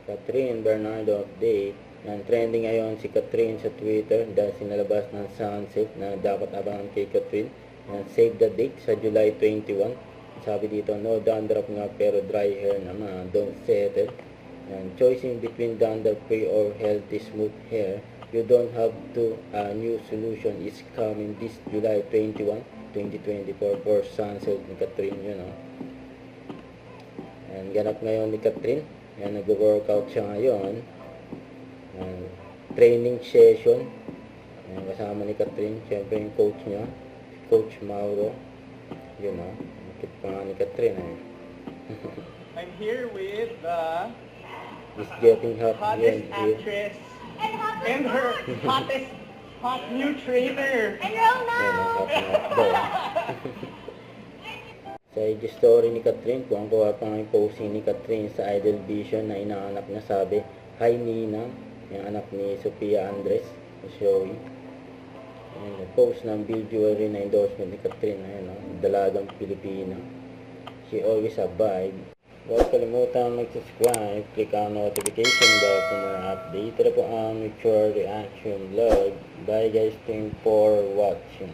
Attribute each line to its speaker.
Speaker 1: Catherine Bernardo update. Yan, trending ngayon si Catherine sa Twitter dahil sinalabas ng sunset na dapat abangan kay Catherine. Yan, save the date sa July 21. Sabi dito, no dandruff nga pero dry hair naman, don't settle. Yan, choosing between dandruff-free or healthy smooth hair, you don't have to. A new solution is coming this July 21, 2024 for sunset ni Catherine. Yun, Yan, ganap ngayon ni Catherine. Yan, nag-workout siya ngayon. Yan, training session. Yan, kasama ni Catherine. Siyempre yung coach niya, Coach Mauro. Yun, nakit pa nga ni Catherine.
Speaker 2: I'm here with the
Speaker 1: It's getting hot
Speaker 2: hottest
Speaker 1: here.
Speaker 2: actress and her hot new trainer.
Speaker 1: Yan, ang hot na hot daw. Sa IG story ni Catherine, kung kuha pa nga yung posting ni Catherine sa Idol Vision na inaanak niya, sabi, "Hi Nina," yung anak ni Sofia Andres, si Zoe. Post ng video rin na endorsement ni Catherine, dalagang Pilipina. She always a vibe. Huwag kalimutan mag-subscribe, click ang notification bell for more update. Ito na po ang mature reaction vlog. Bye guys, thanks for watching.